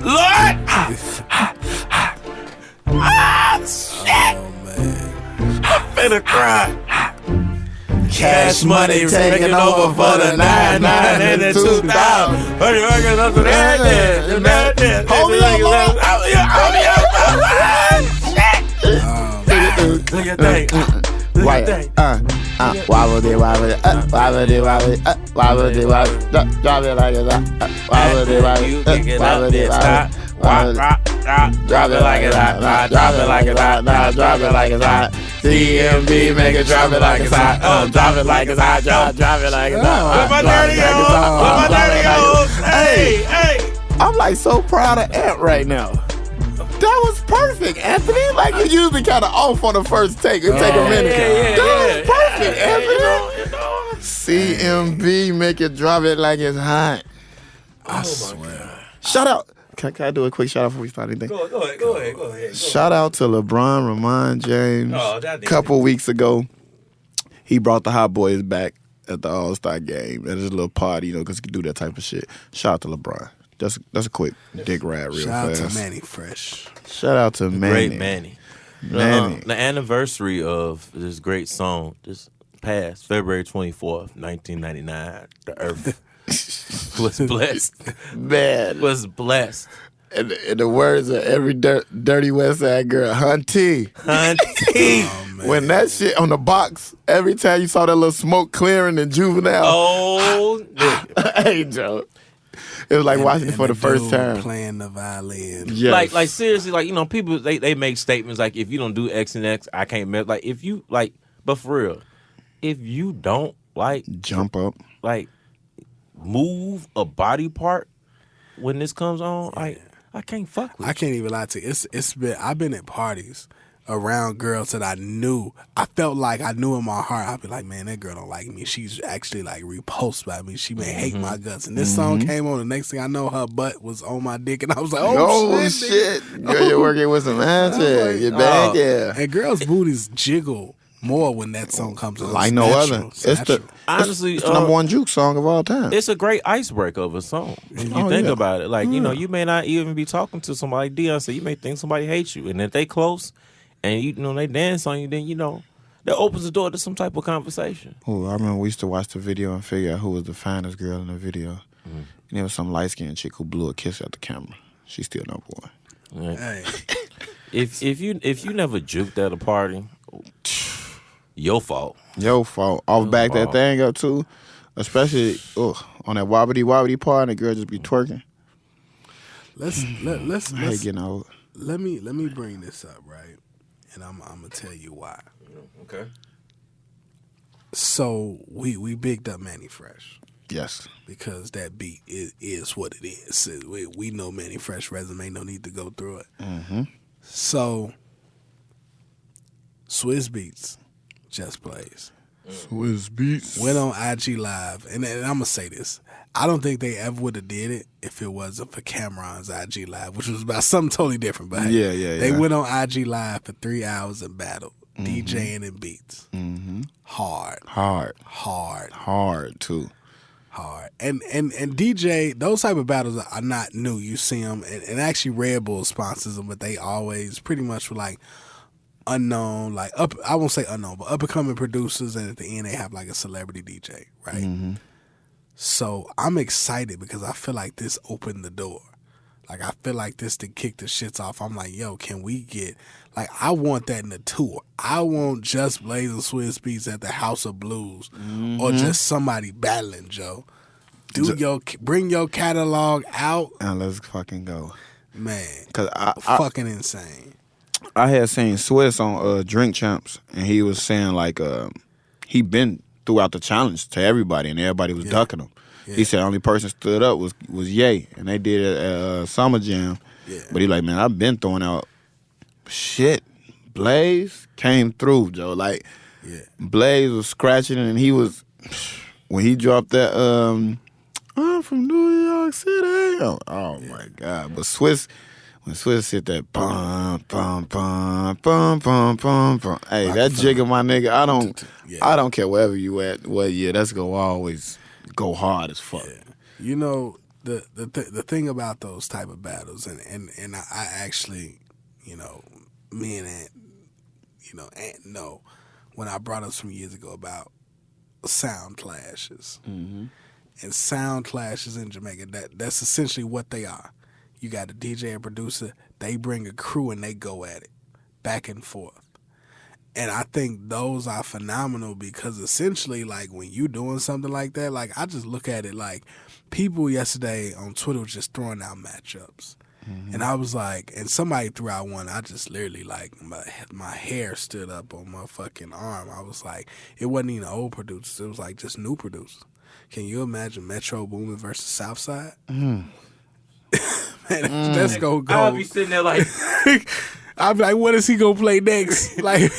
Lord! Ah, shit! Oh, man. I'm finna cry. Cash money taking over for the 99 and the 2000. Working up to that. Hold me up, Do your thing. Why would it, drop it like it's hot. Why would it, You pick it up, then stop. Drop it like it's hot. Drop it like it's hot. drop it like it's hot. CMB, make it drop it like it's hot. Drop it like it's hot. Drop it like it's hot. With my dirty old. Hey. I'm like so proud of Ant right now. That was perfect, Anthony. Like you usually kind of off on the first take. It take a minute. That was perfect, Anthony. CMB, make it drop it like it's hot. I swear. Shout out. Can I do a quick shout out before we start anything? Go ahead. Shout out to LeBron, Ramon James. A couple weeks ago, he brought the Hot Boys back at the All-Star game at his little party, because he could do that type of shit. Shout out to LeBron. That's a quick dick ride real Shout fast. out to Manny Fresh. Shout out to Manny. Great Manny. Manny. The anniversary of this great song just passed February 24th, 1999. The earth was blessed. Man. Was blessed. And the words of every dirty West Side girl, Hunty. When that shit on the box, every time you saw that little smoke clearing in Juvenile. Oh, hey, Joe. It was like watching it for the first time. Playing the violin. Yes. Like seriously, people they make statements like, if you don't do X and X, I can't mess. Like if you but for real, if you don't jump up, move a body part when this comes on, I can't fuck with. I can't even lie to you. I've been at parties around girls that I knew. I felt like I knew in my heart. I'd be like, man, that girl don't like me. She's actually repulsed by me. She may hate my guts. And this song came on. The next thing I know, her butt was on my dick, and I was like, oh shit. Girl, you're working with some magic. You're back there. And girls' booties jiggle more when that song comes on. Like no other. Honestly, it's the number one juke song of all time. It's a great icebreaker of a song. If you think about it, you may not even be talking to somebody. Dion said you may think somebody hates you, and if they close, and they dance on you, then that opens the door to some type of conversation. Oh, I remember we used to watch the video and figure out who was the finest girl in the video. And there was some light skinned chick who blew a kiss at the camera. She's still number one. Right. Hey. If you never juked at a party, your fault. Back that thing up too, especially on that wobbity part, and the girl just be twerking. Let's I hate getting old. Let me bring this up, right? And I'm gonna tell you why. Okay. So we bigged up Manny Fresh. Yes. Because that beat is what it is. We know Manny Fresh resume, no need to go through it. Mm-hmm. So Swizz Beatz just plays. Swizz Beatz went on IG Live, and I'm gonna say this: I don't think they ever would have did it if it wasn't for Cameron's IG Live, which was about something totally different. But they went on IG Live for 3 hours and battled, DJing and beats. Mm-hmm. Hard too. Hard. And DJ, those type of battles are not new. You see them, and actually Red Bull sponsors them, but they always pretty much were unknown, I won't say unknown, but up and coming producers, and at the end they have a celebrity DJ, right? Mm-hmm. So I'm excited because I feel like this opened the door. I feel like this to kick the shits off. I'm like, yo, can we get I want that in the tour. I want Just Blaze and Swizz Beatz at the House of Blues, or just somebody battling, Joe. Bring your catalog out and let's fucking go, man. Cause I fucking insane. I had seen Swizz on Drink Champs, and he was saying he been throughout the challenge to everybody, and everybody was ducking him. Yeah. He said the only person stood up was Ye, and they did it at Summer Jam. Yeah. But he man, I've been throwing out shit. Blaze came through, Joe. Blaze was scratching, and he was when he dropped that I'm from New York City. Oh my God! But when Swizz hit that bum bum bum bum bum bum bum, hey, that jigger, my nigga, I don't care wherever you at, what year, that's gonna always go hard as fuck. Yeah. the thing about those type of battles, and I actually, me and Ant, Ant know when I brought up some years ago about sound clashes. Mm-hmm. And sound clashes in Jamaica, that's essentially what they are. You got a DJ and producer, they bring a crew and they go at it, back and forth. And I think those are phenomenal because essentially, like, when you doing something like that, like, I just look at it like people yesterday on Twitter was just throwing out matchups. Mm-hmm. And I was like, and somebody threw out one, I just literally, like, my hair stood up on my fucking arm. I was like, it wasn't even old producers, it was like just new producers. Can you imagine Metro Boomin versus Southside? Man, that's gonna go. I'll be sitting there like, I'll be like, what is he gonna play next? Like,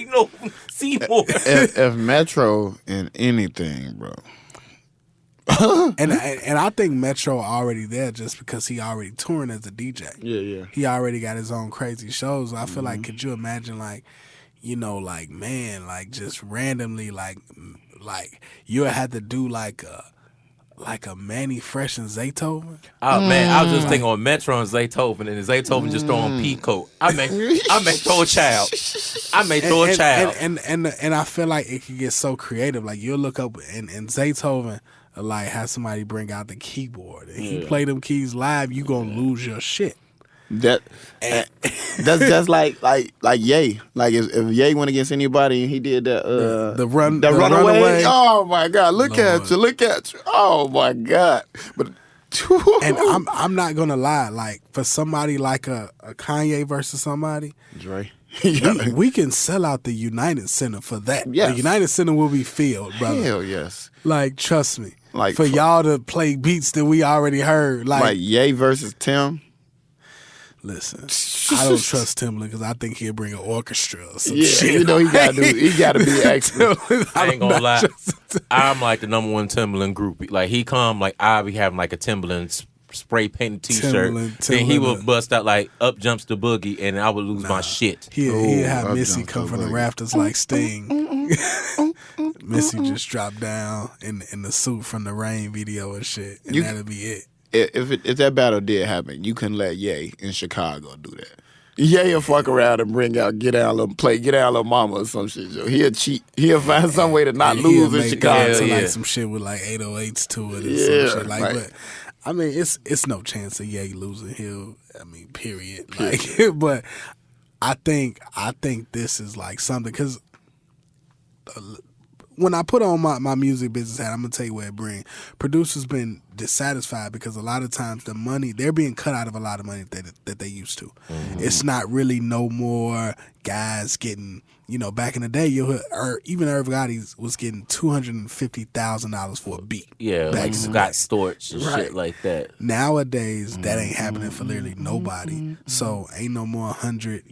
no, Seymour. If Metro in anything, bro. and I think Metro already there just because he already touring as a DJ. Yeah. He already got his own crazy shows. I feel like, could you imagine, like, like, man, like, just randomly, like you would have to do like a Manny Fresh and Zaytoven. Oh man, I was just thinking on Metro and Zaytoven, and Zaytoven just throwing Peacoat. I may throw a child. And I feel like it could get so creative. Like, you'll look up and Zaytoven like have somebody bring out the keyboard and he play them keys live. You gonna lose your shit. That's just like Ye. Like if Ye went against anybody and he did that the runaway. Oh my God! Look at you! Oh my God! But and I'm not gonna lie. Like, for somebody like a Kanye versus somebody, Dre, we can sell out the United Center for that. Yes. The United Center will be filled, brother. Hell yes. Like, trust me. Like, for y'all to play beats that we already heard. Like Ye versus Tim. Listen, I don't trust Timbaland because I think he'll bring an orchestra or some shit. He gotta be expert. I ain't gonna lie. I'm like the number one Timbaland groupie. Like, he come, like, I'll be having like a Timbaland spray painted T-shirt. Then he would bust out like "Up Jumps the Boogie," and I would lose my shit. He'll have Missy come from the rafters like Sting. Missy just dropped down in the suit from the Rain video and shit, and that'll be it. If that battle did happen, you couldn't let Ye in Chicago do that. Ye will fuck around and bring out Get Down Little Mama or some shit. Yo. He'll cheat. He'll find some way to not lose in Chicago. Like some shit with like 808s to it or some shit. Like, but I mean, it's no chance of Ye losing. Period. Like, but I think this is like something because. When I put on my music business hat, I'm gonna tell you where it brings. Producers been dissatisfied because a lot of times the money, they're being cut out of a lot of money that they used to. Mm-hmm. It's not really no more guys getting, back in the day, even Irv Gotti was getting $250,000 for a beat. Yeah, like Scott Storch and shit like that. Nowadays, that ain't happening for literally nobody. So ain't no more 100,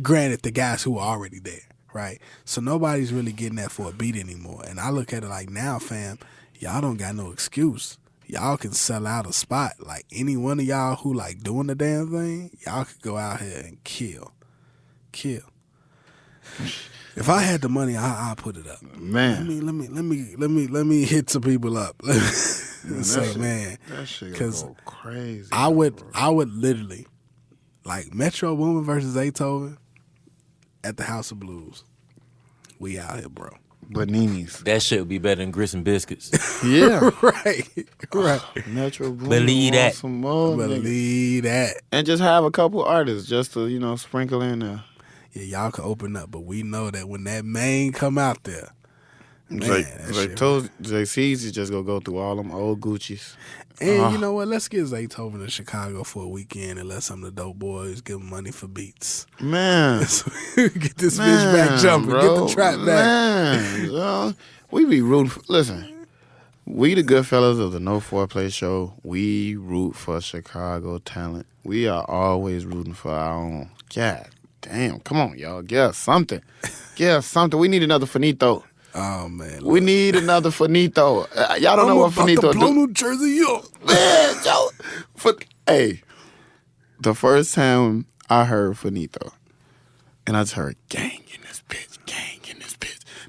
granted, the guys who are already there. Right, so nobody's really getting that for a beat anymore. And I look at it like, now, fam, y'all don't got no excuse. Y'all can sell out a spot. Like, any one of y'all who like doing the damn thing, y'all could go out here and kill. If I had the money, I'll put it up. Man, let me hit some people up. That shit go crazy. I would literally, like, Metro Boomin versus Zaytoven at the House of Blues. We out here, bro. Bananas. That shit would be better than grits and biscuits. Yeah. right. Metro Boomin. Believe that. Some more, Believe that. And just have a couple artists just to, sprinkle in there. Yeah, y'all can open up, but we know that when that main come out there, JC's just gonna go through all them old Gucci's. And you know what? Let's get Zaytoven to Chicago for a weekend and let some of the dope boys give him money for beats. Man. Get this bitch back jumping. Bro, get the trap back. Man. We be rooting for, listen, we the good fellas of the No Foreplay Show. We root for Chicago talent. We are always rooting for our own. God damn. Come on, y'all. Get us something. We need another Faneto. Oh, man. We need another Faneto. Y'all don't know what Faneto do. New Jersey up. Man, yo. Hey, the first time I heard Faneto, and I just heard gang in this bitch.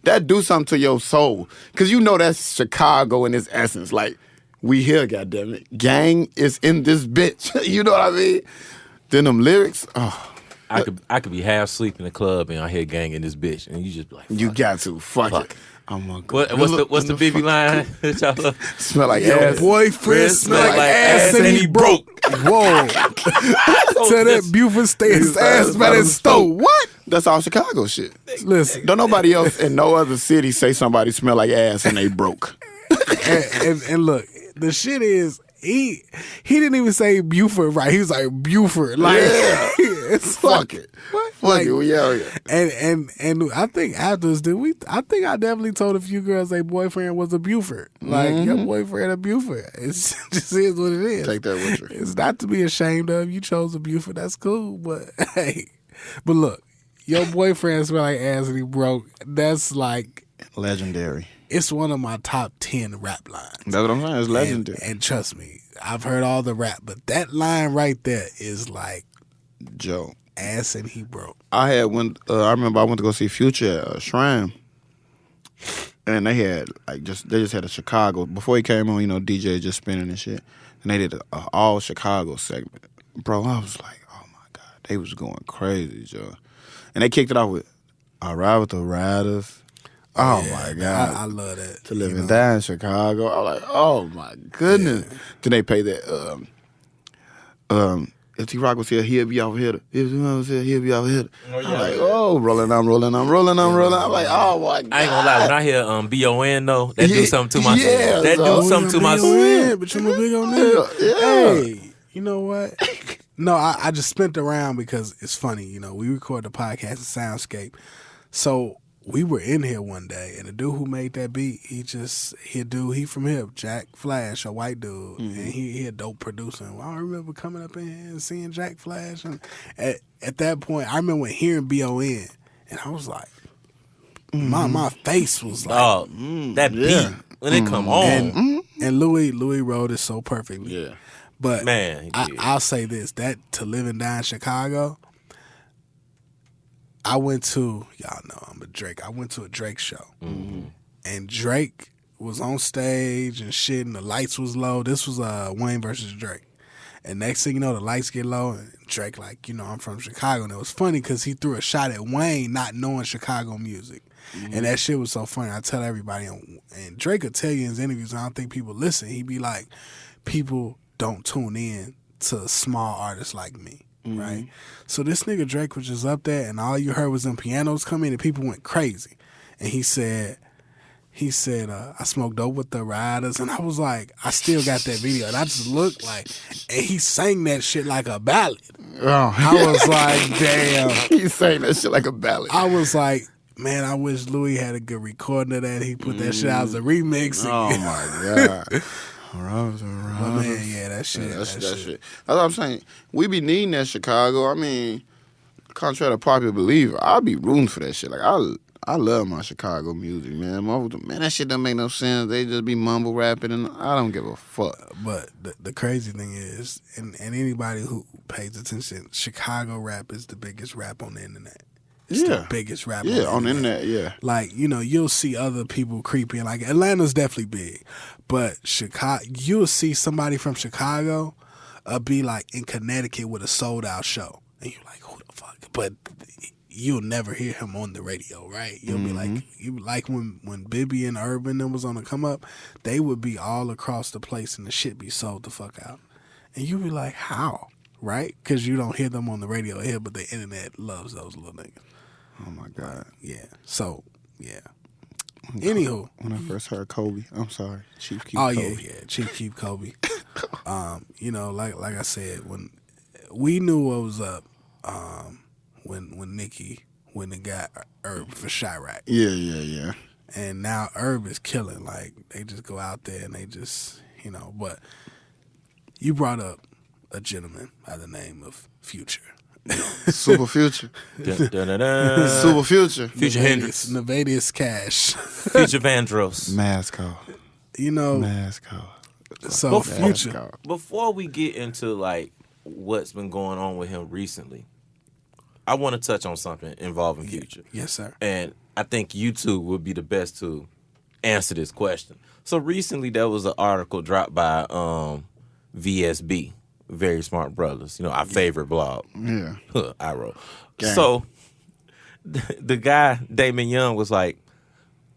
That do something to your soul. Because that's Chicago in its essence. Like, We here, goddammit. Gang is in this bitch. You know what I mean? Then them lyrics, I could be half asleep in the club and I hear gang in this bitch, and you just be like, you got to. Fuck Fuck. it. I'm gonna go. what's the BB line? that y'all love? Smell like Your ass. boyfriend smell like ass and he broke. Whoa. Tell that Buford stay his ass by his stove. What? That's all Chicago shit. Listen. Don't nobody else in no other city say somebody smell like ass and they broke. And look, the shit is, he didn't even say Buford right. He was like Buford. Like, Yeah. it's Fuck like, it. what? Fuck Like, it. We out here. And I think afterwards, I think I definitely told a few girls their boyfriend was a Buford. Like, your boyfriend a Buford. It's just is what it is. Take that with you. It's not to be ashamed of. You chose a Buford. That's cool. But hey, but look, your boyfriend smell like ass and he broke. That's like, Legendary. it's one of my top 10 rap lines. That's what I'm saying. It's legendary. And trust me, I've heard all the rap, but that line right there is like Joe. ass and he broke. I remember I went to go see Future at Shrine, and they had they just had a Chicago before he came on. You know, DJ just spinning and shit, and they did a all Chicago segment. Bro, I was like, oh my god, they was going crazy, Joe, and they kicked it off with "I Ride with the Riders." Oh Yeah, my god, I love that. to live and die in Chicago. I was like, oh my goodness. Yeah. Then they pay that. If T-Rock was here, he'll be out here. If T-Rock was here, he'll be out here. Oh, yeah. I'm like, oh, rolling. I'm like, oh my god. I ain't gonna lie, when I hear B.O.N. though, that do something to my yeah, that so- do something to my But you're a big on that. Hey, you know what? No, I just spent around because it's funny. You know, we record the podcast at Soundscape, so we were in here one day, and the dude who made that beat, he from here, Jack Flash, a white dude, and he a dope producer. And I remember coming up in here and seeing Jack Flash, and at that point, I remember hearing B.O.N. and I was like, my face was like, dog. That beat when it come on, and Louie wrote it so perfectly. Yeah. But Man, he did. I'll say this: that To Live and Die in Chicago. I went to, y'all know I'm a Drake. I went to a Drake show, and Drake was on stage and shit, and the lights was low. This was Wayne versus Drake, and next thing you know, the lights get low, and Drake like, you know, I'm from Chicago, and it was funny because he threw a shot at Wayne, not knowing Chicago music, and that shit was so funny. I tell everybody, and Drake will tell you in his interviews, I don't think people listen. He be like, people don't tune in to small artists like me. Right, so this nigga Drake was just up there, and all you heard was them pianos coming, and people went crazy. And he said, I smoked dope with the Riders, and I was like, I still got that video, and I just looked like, and he sang that shit like a ballad. Oh, I was like, damn. He's saying that shit like a ballad. I was like, man, I wish Louie had a good recording of that. He put that shit out as a remix. Oh my god. But man, yeah, that shit. That shit. That's what I'm saying. We be needing that Chicago. I mean, contrary to popular belief, I be rooting for that shit. Like I love my Chicago music, man. Man, that shit don't make no sense. They just be mumble rapping, and I don't give a fuck. But the crazy thing is, and anybody who pays attention, Chicago rap is the biggest rap on the internet. It's the biggest rap on the internet, yeah. Like, you know, you'll see other people creeping. Like, Atlanta's definitely big. But Chicago, you'll see somebody from Chicago be like in Connecticut with a sold out show. And you're like, who the fuck? But you'll never hear him on the radio, right? You'll be like when Bibby and Urban them was on the come up, they would be all across the place and the shit be sold the fuck out. And you'd be like, how? Right? Because you don't hear them on the radio here, but the internet loves those little niggas. Oh my god. Yeah. So, yeah. Anywho, when I first heard Kobe, I'm sorry, Chief Keef. Oh Kobe. yeah, Chief Keef Kobe. You know, like I said, when we knew what was up, when Nicki went and got Herb for Chirac. Yeah. And now Herb is killing. Like, they just go out there and they just, you know. But you brought up a gentleman by the name of Future. Super Future. Super Future. Future Hendrix, Nevadius Cash. Future Vandross. Mascot. You know. Mascot. So Future. Before we get into like what's been going on with him recently, I want to touch on something involving Future. Yes, sir. And I think YouTube would be the best to answer this question. So recently there was an article dropped by VSB, Very Smart Brothers. You know, our favorite blog. Yeah. I wrote. Gang. So the guy, Damon Young, was like,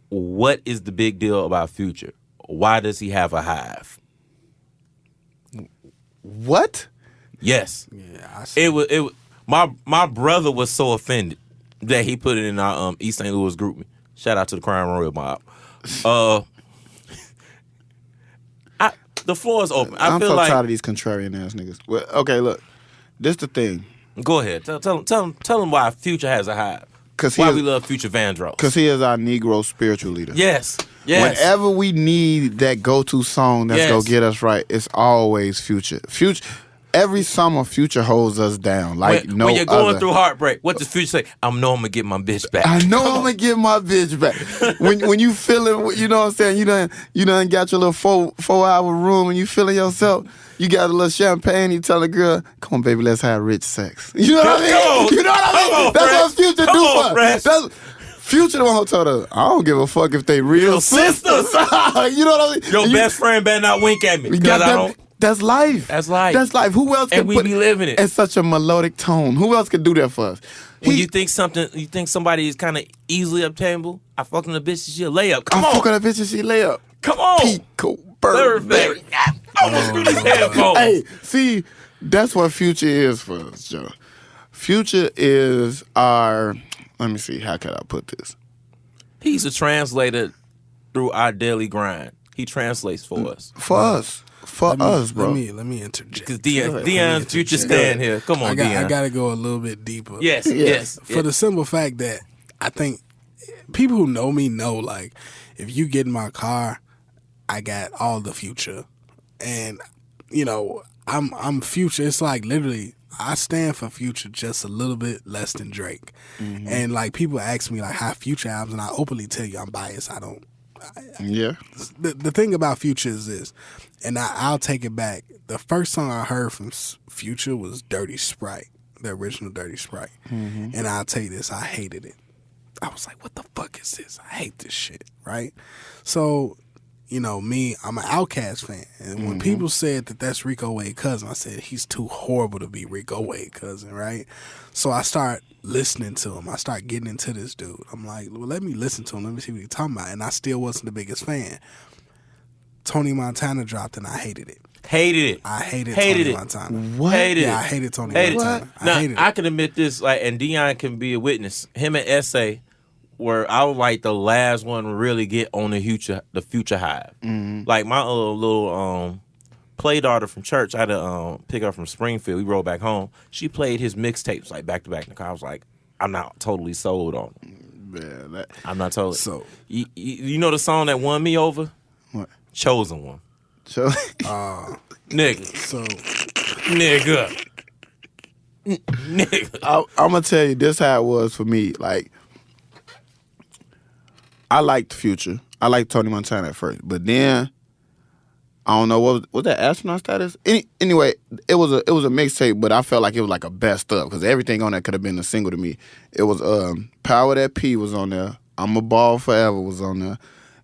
what is the big deal about Future? Why does he have a hive? What? Yes. Yeah, I see. It was my brother was so offended that he put it in our East St. Louis group. Shout out to the Crime Royal mob. The floor is open. I'm feel so like tired of these contrarian ass niggas. Well, okay, look. This the thing. Go ahead. Tell him why Future has a hive. Why we love Future Vandross. Because he is our Negro spiritual leader. Yes. Whenever we need that go-to song that's going to get us right, it's always Future. Every summer, Future holds us down like no other. When you're going through heartbreak, what does Future say? I know I'm going to get my bitch back. I know I'm going to get my bitch back. when you feeling, you know what I'm saying, you done got your little 4-hour room and you feeling yourself, you got a little champagne, you tell the girl, come on, baby, let's have rich sex. You know what I mean? You know what I mean? That's what Future do for us. Future the one who told us, I don't give a fuck if they real sisters. You know what I mean? Your best friend better not wink at me. That's life. That's life. That's life. Who else can we be living it in such a melodic tone? Who else could do that for us? When you think somebody is kind of easily obtainable, I fucking a bitch, she a layup. Come on. I fucking a bitch, she layup. Come on. Pico Burberry. I almost screwed his headphones. Hey, see, that's what Future is for us, Joe. Future is our, let me see, how can I put this? He's a translator through our daily grind. He translates for us. For us, bro. Let me interject. Because Dion's Future stand here. Come on, Dion. I got to go a little bit deeper. Yes. For the simple fact that I think people who know me know, like, if you get in my car, I got all the Future. And, you know, I'm Future. It's like literally, I stand for Future just a little bit less than Drake. Mm-hmm. And, like, people ask me, like, how Future albums, and I openly tell you I'm biased. Yeah. The thing about Future is this, and I'll take it back. The first song I heard from Future was Dirty Sprite, the original Dirty Sprite. Mm-hmm. And I'll tell you this, I hated it. I was like, what the fuck is this? I hate this shit, right? So, you know, me, I'm an Outkast fan. And when people said that that's Rico Wade cousin, I said, he's too horrible to be Rico Wade cousin, right? So I start listening to him. I start getting into this dude. I'm like, well, let me listen to him. Let me see what he's talking about. And I still wasn't the biggest fan. Tony Montana dropped and I hated it. I hated Tony Montana. What? I hated Tony Montana. I hated it. I can admit this, like, and Dion can be a witness. Him and Essay were, I was like the last one to really get on the Future Hive. Mm-hmm. Like my little play daughter from church, I had to pick her from Springfield. We rode back home. She played his mixtapes like back to back in the car. I was like, I'm not totally sold on him. Man, I'm not totally. So you know the song that won me over? What? Chosen One. Nigga. So nigga. I'm gonna tell you this how it was for me. Like, I liked Future. I liked Tony Montana at first, but then I don't know what was that astronaut status. Anyway, it was a mixtape, but I felt like it was like a best of because everything on that could have been a single to me. It was Power That P was on there. I'm a Ball Forever was on there,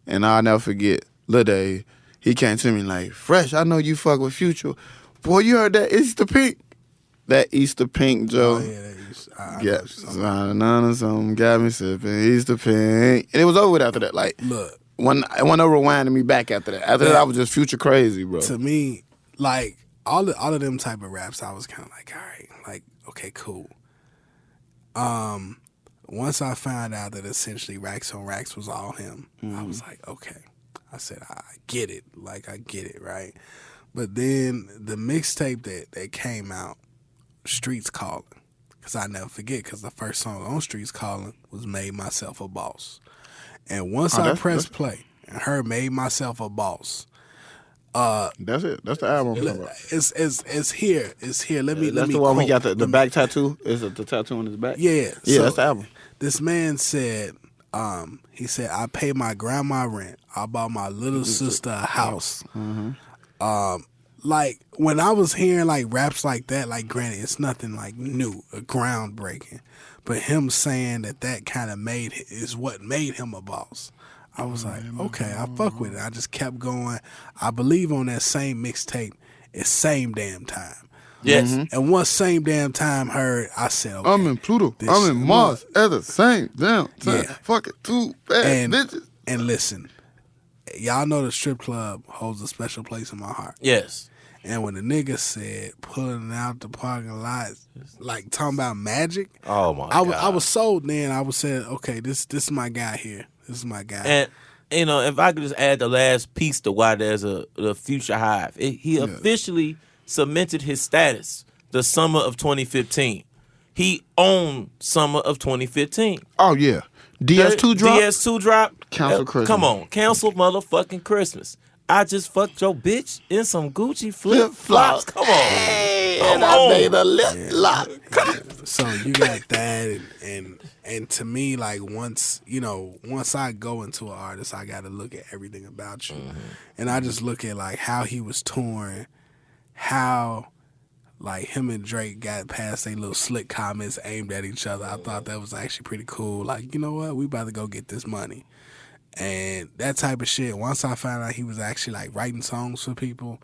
and I'll never forget Lil Dave. He came to me like, Fresh, I know you fuck with Future. Boy, you heard that Easter Pink? That Easter Pink, Joe. Oh, yeah, that something got me sipping Easter Pink. And it was over with after that. Like, look. When rewinded me back after that. After that, I was just Future crazy, bro. To me, like, all of them type of raps, I was kind of like, all right, like, okay, cool. Once I found out that essentially Racks on Racks was all him, I was like, okay. I said, I get it. Like, I get it, right? But then the mixtape that came out, Streets Calling, because I never forget, because the first song on Streets Calling was Made Myself a Boss. And once I pressed play and heard Made Myself a Boss, that's it. That's the album. It's here. It's here. Let me. That's the one we got the back tattoo. Is it the tattoo on his back? Yeah. Yeah, that's the album. This man said, he said, I pay my grandma rent. I bought my little sister a house. Mm-hmm. Like, when I was hearing, like, raps like that, like, granted, it's nothing, like, new or groundbreaking. But him saying that kind of is what made him a boss. I was like, okay, I fuck with it. I just kept going. I believe on that same mixtape, it's Same Damn Time. Yes. And once Same Damn Time heard, I said, okay. I'm in Pluto. I'm in Mars at the same damn time. Yeah. Fuck it, two bad bitches. And listen, y'all know the strip club holds a special place in my heart. Yes. And when the nigga said pulling out the parking lot, like talking about magic, Oh my God. I was sold then. I was saying, okay, this is my guy here. This is my guy. And you know, if I could just add the last piece to why there's the future Hive, he officially cemented his status the summer of 2015. He owned summer of 2015. Oh yeah, DS2 drop. DS2 drop. Cancel Christmas. Come on, cancel motherfucking Christmas. I just fucked your bitch in some Gucci flip flops. Come on, and I made a lip lock. So you got that, and to me, like once I go into an artist, I got to look at everything about you, and I just look at like how he was touring, how like him and Drake got past their little slick comments aimed at each other. I thought that was actually pretty cool. Like, you know what, we about to go get this money. And that type of shit, once I found out he was actually like writing songs for people,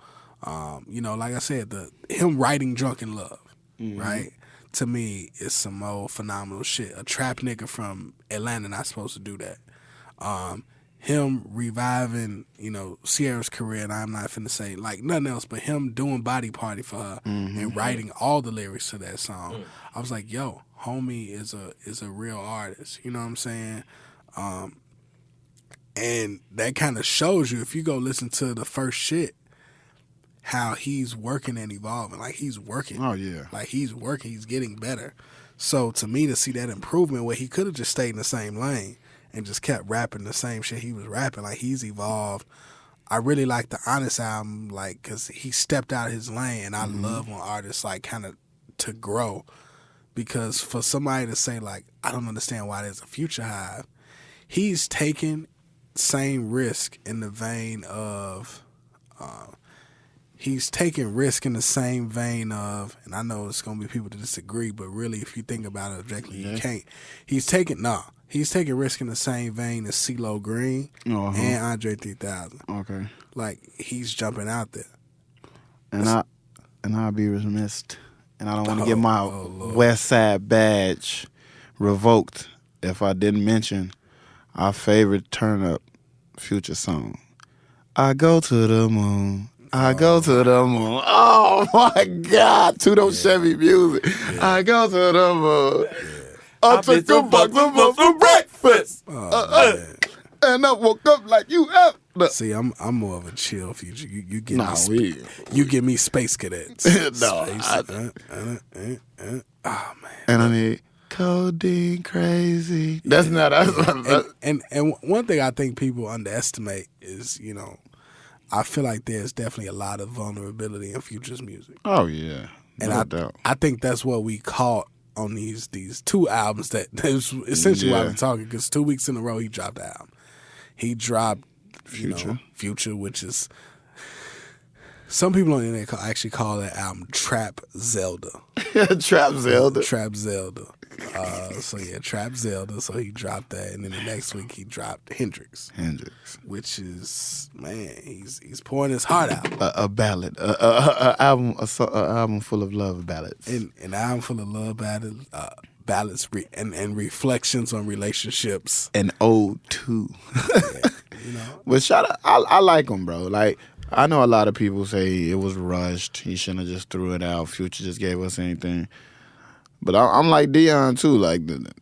like I said, him writing Drunk in Love, right? To me, is some old phenomenal shit. A trap nigga from Atlanta not supposed to do that. Him reviving, Sierra's career, and I'm not finna say like nothing else, but him doing Body Party for her and writing all the lyrics to that song. I was like, yo, homie is a real artist. You know what I'm saying? And that kind of shows you, if you go listen to the first shit, how he's working and evolving. Like, he's working. Oh, yeah. Like, he's working. He's getting better. So, to me, to see that improvement where he could have just stayed in the same lane and just kept rapping the same shit he was rapping, like, he's evolved. I really like the Honest album, like, because he stepped out of his lane, and I love when artists, like, kind of to grow. Because for somebody to say, like, I don't understand why there's a future Hive, he's taken same risk in the vein of he's taking risk in the same vein of, and I know it's gonna be people to disagree, but really if you think about it objectively, you can't. He's taking risk in the same vein as CeeLo Green and Andre 3000. Okay. Like, he's jumping out there. And I'll be remiss, and I don't want to get my West Side badge revoked if I didn't mention our favorite turn up Future song. I go to the moon. I go to the moon. Oh my God. To those Chevy music. I go to the moon. I took a buck for breakfast. And I woke up like you have. See, I'm more of a chill Future. You get you give me Space Cadets. No. Oh man. And I need codeine crazy. That's not us. And one thing I think people underestimate is, I feel like there's definitely a lot of vulnerability in Future's music. Oh yeah, no doubt. I think that's what we caught on these two albums. That's essentially why we're talking. Because 2 weeks in a row he dropped the album. He dropped Future, which is, some people on the internet actually call that album Trap Zelda. Trap Zelda. Trap Zelda. Trap Zelda. So he dropped that, and then the next week he dropped Hendrix, which is, man, he's pouring his heart out. A ballad, a album full of love ballads, an album full of love ballads, and reflections on relationships, and ode too. But shout out, I like him, bro. Like, I know a lot of people say it was rushed. He shouldn't have just threw it out. Future just gave us anything. But I'm like Dion too. Like,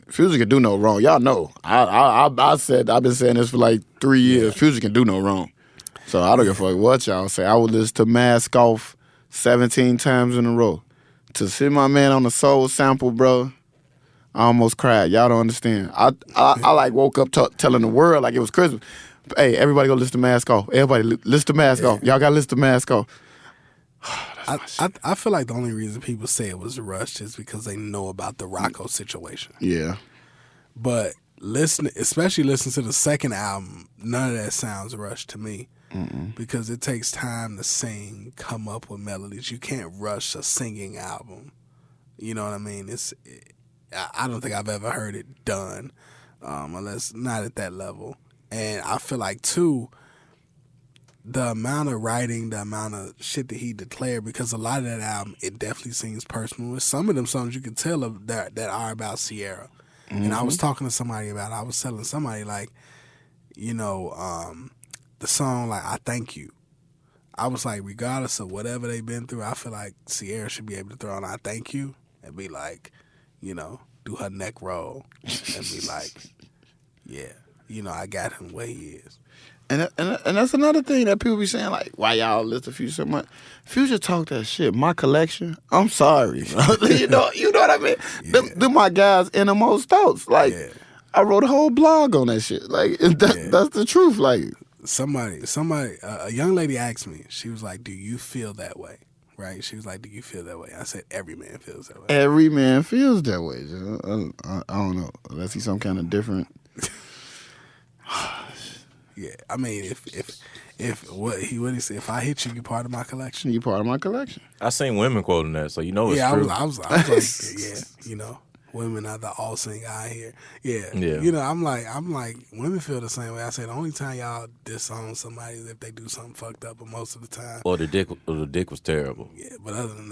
Future can do no wrong. Y'all know. I've been saying this for like 3 years. Future can do no wrong. So I don't give a fuck what y'all say. I would listen to Mask Off 17 times in a row. To see my man on the soul sample, bro, I almost cried. Y'all don't understand. I like woke up telling the world like it was Christmas. Hey, everybody go listen to Mask Off. Everybody listen to Mask Off. Y'all got to listen to Mask Off. I feel like the only reason people say it was rushed is because they know about the Rocco situation. Yeah. But especially listen to the second album, none of that sounds rushed to me. Because it takes time to sing, come up with melodies. You can't rush a singing album. You know what I mean? I don't think I've ever heard it done, unless not at that level. And I feel like, too, the amount of writing, the amount of shit that he declared, because a lot of that album, it definitely seems personal. With some of them songs you can tell that are about Sierra. Mm-hmm. And I was talking to somebody about it. I was telling somebody, like, you know, the song, like, I Thank You. I was like, regardless of whatever they've been through, I feel like Sierra should be able to throw on I Thank You and be like, you know, do her neck roll and be like, yeah, you know, I got him where he is. And that's another thing that people be saying, like, why y'all listen to Future so much? Future talk that shit. My collection, I'm sorry. you know what I mean? Yeah. Them my guys' innermost thoughts. Like, I wrote a whole blog on that shit. Like, that's the truth. Like, somebody, a young lady asked me, she was like, do you feel that way? Right? She was like, do you feel that way? I said, every man feels that way. Every man feels that way. I don't know. Unless he's some kind of different... Yeah, I mean, if what he said, if I hit you, you part of my collection. You part of my collection. I seen women quoting that, so you know it's true. I was like, yeah, you know, women are the all sing I hear. Yeah, you know, I'm like, women feel the same way. I say the only time y'all disown somebody is if they do something fucked up, but most of the time, or the dick was terrible. Yeah, but other than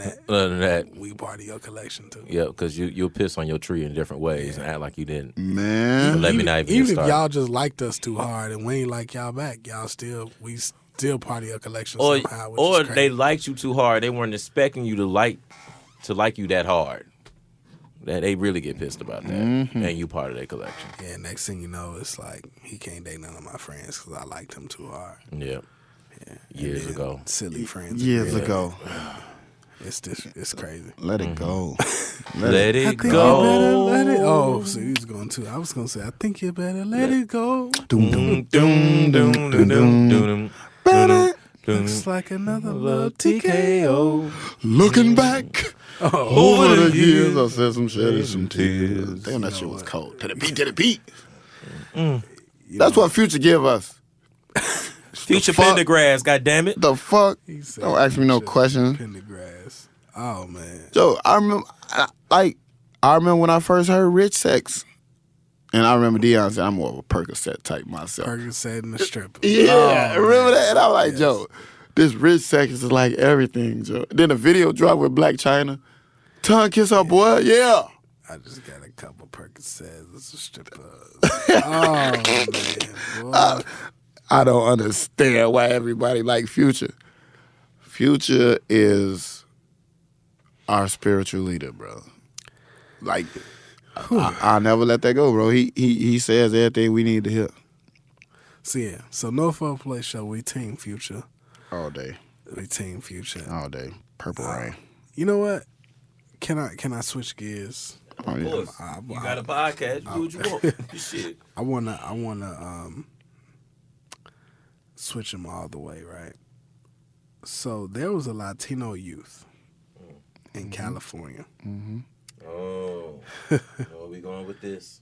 that, we part of your collection too. Yeah, because you'll piss on your tree in different ways and act like you didn't. Man, so let me not even if y'all just liked us too hard and we ain't like y'all back, we still part of your collection somehow. Or they liked you too hard. They weren't expecting you to like you that hard. That they really get pissed about that, and you part of their collection. Yeah, next thing you know, it's like he can't date none of my friends because I liked him too hard. Yeah, years ago, silly friends. Years ago, it's crazy. Let it go. Let it go. You better let it. Oh, so he was going to. I was going to say, I think you better let it go. Looks like another little TKO. Looking back. Over the years, I said some shit and some tears. Damn, that shit was cold. To the beat. That's what Future give us. Future Pendergrass, goddammit. The fuck? Don't ask me no questions. Pendergrass. Oh, man. Joe, I remember when I first heard Rich Sex. And I remember Dion said, I'm more of a Percocet type myself. Percocet and the stripper. Yeah, remember that? And I was like, Joe, this Rich Sex is like everything, Joe. Then the video dropped with Black China. Tongue kiss her, boy. Yeah. I just got a couple Percocets. It's a stripper. Oh, man. Boy. I don't understand why everybody like Future. Future is our spiritual leader, bro. Like, I'll never let that go, bro. He says everything we need to hear. So No Fair Play Show, we team Future. All day. We team Future. All day. Purple Rain. You know what? Can I switch gears? Oh, of course. You got a podcast. You do what you want. Shit. I wanna switch them all the way, right? So there was a Latino youth in California. Mm-hmm. Oh, where we going with this?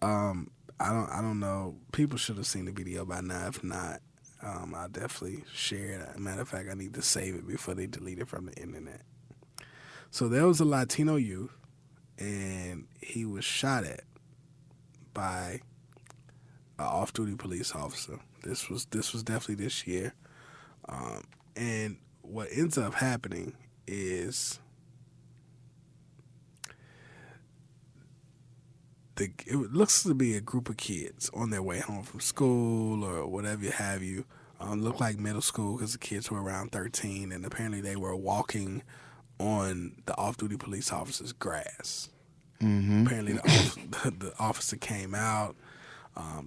I don't know. People should have seen the video by now. If not, I'll definitely share it. Matter of fact, I need to save it before they delete it from the internet. So there was a Latino youth, and he was shot at by an off-duty police officer. This was definitely this year. And what ends up happening is it looks to be a group of kids on their way home from school or whatever have you. Looked like middle school because the kids were around 13, and apparently they were walking on the off-duty police officer's grass. Mm-hmm. Apparently the officer came out.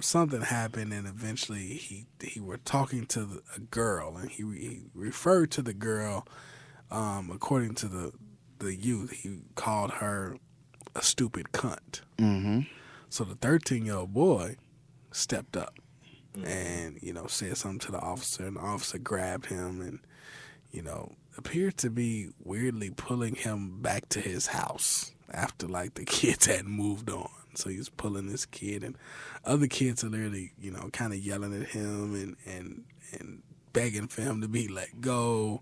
Something happened, and eventually he were talking to a girl, and he referred to the girl. According to the youth, he called her a stupid cunt. Mm-hmm. So the 13-year-old boy stepped up and, said something to the officer, and the officer grabbed him and, appeared to be weirdly pulling him back to his house after, the kids had moved on. So he was pulling this kid, and other kids are literally, kind of yelling at him and begging for him to be let go.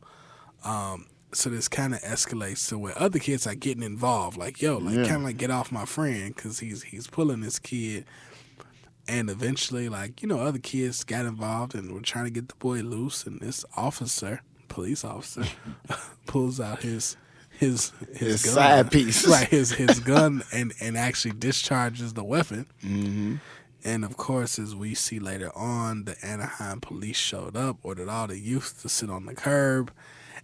So this kind of escalates to where other kids are getting involved, kind of get off my friend because he's pulling this kid. And eventually, like, other kids got involved and were trying to get the boy loose. And this police officer, pulls out his gun, side piece, right? His gun and actually discharges the weapon. Mm-hmm. And of course, as we see later on, the Anaheim police showed up, ordered all the youth to sit on the curb,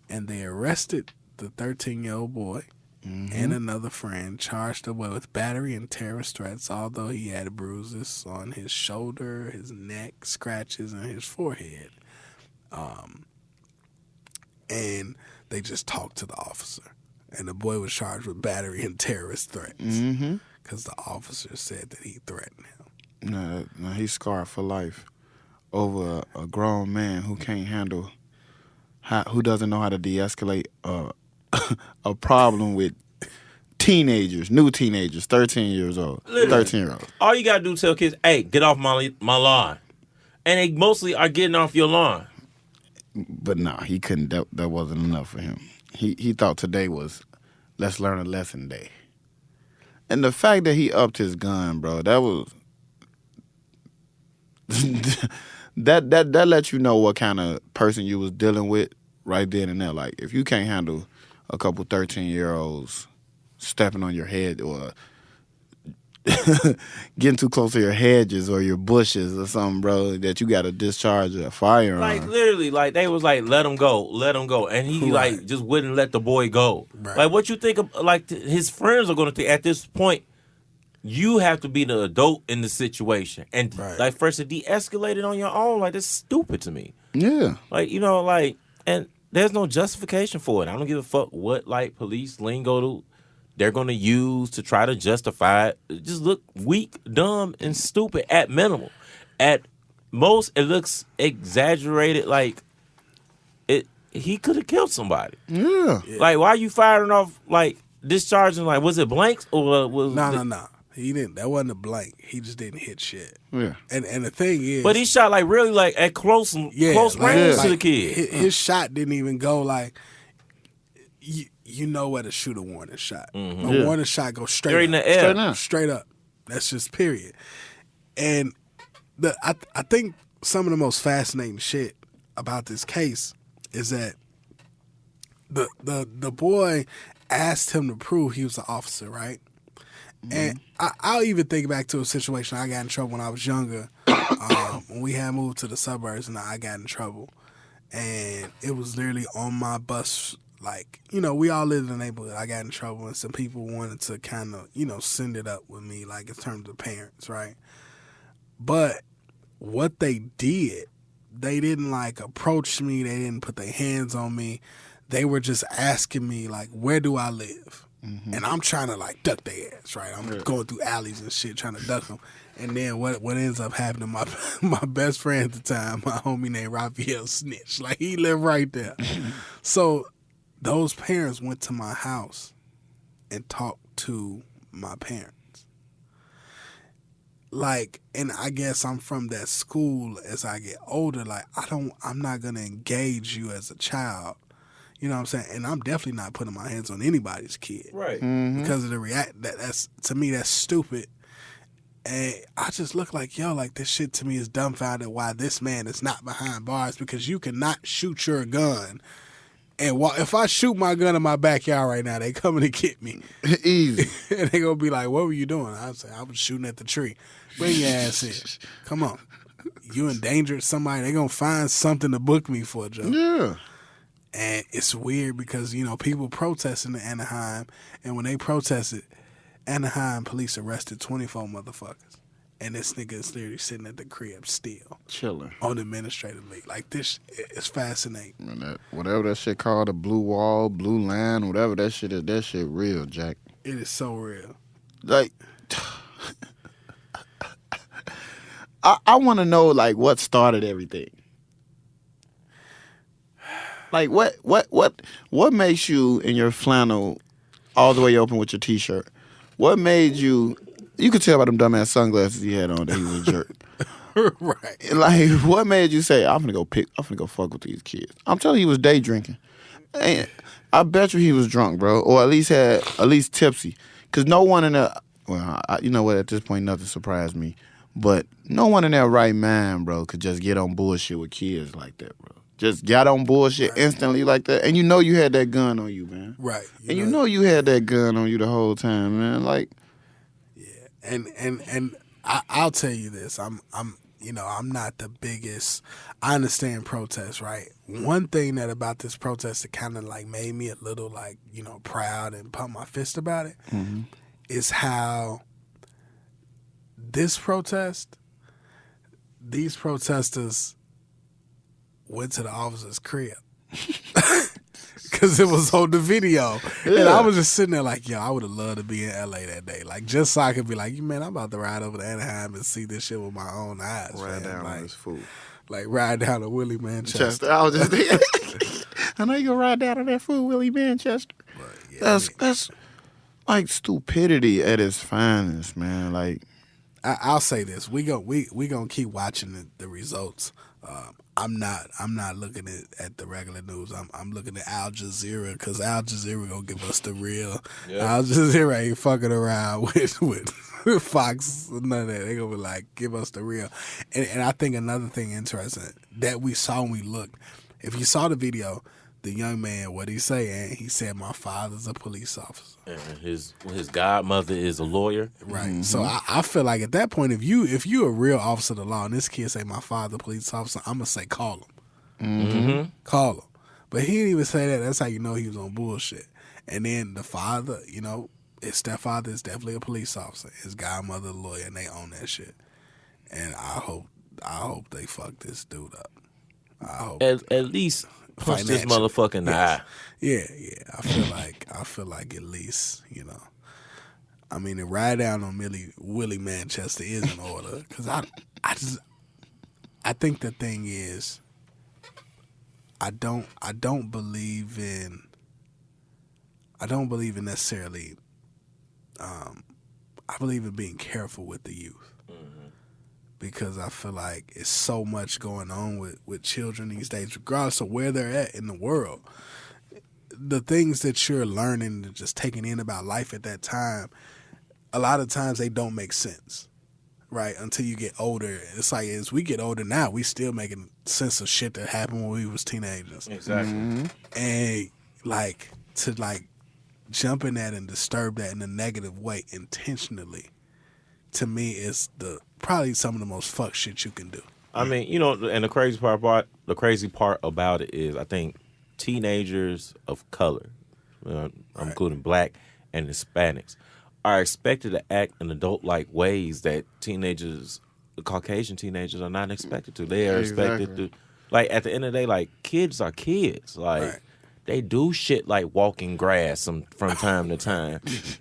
and they arrested the 13-year-old boy and another friend, charged the boy with battery and terrorist threats, although he had bruises on his shoulder, his neck, scratches, and his forehead. And they just talked to the officer. And the boy was charged with battery and terrorist threats because the officer said that he threatened him. No, he's scarred for life over a grown man who can't handle, who doesn't know how to de-escalate a problem with new teenagers, 13 years old, 13-year-olds. All you gotta do is tell kids, hey, get off my lawn. And they mostly are getting off your lawn. But no, he couldn't. That wasn't enough for him. He thought today was let's learn a lesson day. And the fact that he upped his gun, bro, that was that lets you know what kind of person you was dealing with right then and there. Like, if you can't handle a couple 13-year-olds stepping on your head or getting too close to your hedges or your bushes or something, bro, that you got to discharge a firearm. Like, literally, like, they was like, let him go. And he, like, just wouldn't let the boy go. Right. Like, what you think of, like, his friends are going to think at this point, you have to be the adult in the situation. And, like, first to de-escalate it on your own, like, that's stupid to me. Yeah. Like, like, and there's no justification for it. I don't give a fuck what, like, police lingo they're going to use to try to justify it. It just look weak, dumb, and stupid at minimal. At most, it looks exaggerated. Like, he could have killed somebody. Yeah. Like, why are you firing off, like, discharging, like, was it blanks or was No. He didn't. That wasn't a blank. He just didn't hit shit. Yeah. And the thing is, but he shot, like, really, like, at close range to the kid. His shot didn't even go, like, you know where to shoot a warning shot. A warning shot goes straight up. In the air. Straight up. That's just period. And I think some of the most fascinating shit about this case is that the boy asked him to prove he was an officer, right? And I'll even think back to a situation I got in trouble when I was younger. When we had moved to the suburbs and I got in trouble. And it was literally on my bus. Like, we all lived in the neighborhood. I got in trouble and some people wanted to kind of, send it up with me, like, in terms of parents, right? But what they did, they didn't, like, approach me. They didn't put their hands on me. They were just asking me, like, where do I live? And I'm trying to, like, duck their ass, right? I'm going through alleys and shit trying to duck them. And then what ends up happening, my best friend at the time, my homie named Raphael snitched. Like, he lived right there. So those parents went to my house and talked to my parents. Like, and I guess I'm from that school as I get older. Like, I'm not going to engage you as a child. You know what I'm saying? And I'm definitely not putting my hands on anybody's kid. Right. Because of the that's to me, that's stupid. And I just look like, like, this shit to me is dumbfounded why this man is not behind bars, because you cannot shoot your gun. And if I shoot my gun in my backyard right now, they coming to get me. Easy. And they going to be like, what were you doing? I say, I was shooting at the tree. Bring your ass in. Come on. You endangered somebody. They going to find something to book me for, Joe. Yeah. And it's weird because, people protesting in Anaheim. And when they protested, Anaheim police arrested 24 motherfuckers. And this nigga is literally sitting at the crib still. Chilling. On administrative leave. Like, this is fascinating. And whatever that shit called, a blue wall, blue line, whatever that shit is, that shit real, Jack. It is so real. Like, I want to know, like, what started everything. Like, what makes you in your flannel all the way open with your T-shirt? What made you... You could tell by them dumbass sunglasses he had on that he was a jerk. Right. Like, what made you say, I'm finna go fuck with these kids? I'm telling you, he was day drinking. And I bet you he was drunk, bro. Or at least tipsy. Because no one in the... Well, you know what? At this point, nothing surprised me But no one in their right mind, bro, could just get on bullshit with kids like that, bro. Just got on bullshit instantly like that. And you know you had that gun on you, man. Right. You know you had that gun on you the whole time, man. Like, yeah. And I'll tell you this. I'm not the biggest. I understand protests, right? One thing that about this protest that kind of like made me a little like, proud and pump my fist about it is how these protesters went to the officer's crib. Because it was on the video. Yeah. And I was just sitting there like, yo, I would have loved to be in L.A. that day. Like, just so I could be like, man, I'm about to ride over to Anaheim and see this shit with my own eyes. Ride down on this fool. Like, ride down to Willie Manchester. I was just thinking, I know you gonna ride down on that fool, Willie Manchester. Yeah, that's like stupidity at its finest, man. Like, I'll say this: we gonna keep watching the results. I'm not looking at the regular news. I'm looking at Al Jazeera because Al Jazeera gonna give us the real. Yep. Al Jazeera ain't fucking around with Fox, none of that. They gonna be like, give us the real. And I think another thing interesting that we saw when we looked, if you saw the video, the young man, what he say? He said, my father's a police officer. And his godmother is a lawyer. Right. Mm-hmm. So I feel like at that point, if you a real officer of the law and this kid say, my father a police officer, I'm going to say, call him. Mm-hmm. Call him. But he didn't even say that. That's how you know he was on bullshit. And then the father, his stepfather is definitely a police officer. His godmother a lawyer, and they own that shit. And I hope they fuck this dude up. I hope at least punch this motherfucker in the eye. Yeah. I feel like at least, I mean, the ride down on Willie Manchester is in order because I think the thing is, I don't believe in necessarily. I believe in being careful with the youth. Because I feel like it's so much going on with children these days, regardless of where they're at in the world. The things that you're learning and just taking in about life at that time, a lot of times they don't make sense, right? Until you get older. It's like as we get older now, we still making sense of shit that happened when we was teenagers. Exactly. Mm-hmm. And to jump in that and disturb that in a negative way intentionally, to me, is probably some of the most fuck shit you can do. I mean, and the crazy part about it is, I think teenagers of color, I'm including black and Hispanics, are expected to act in adult-like ways that Caucasian teenagers are not expected to. They are expected to, like, at the end of the day, like, kids are kids. Like, they do shit like walking grass from time to time.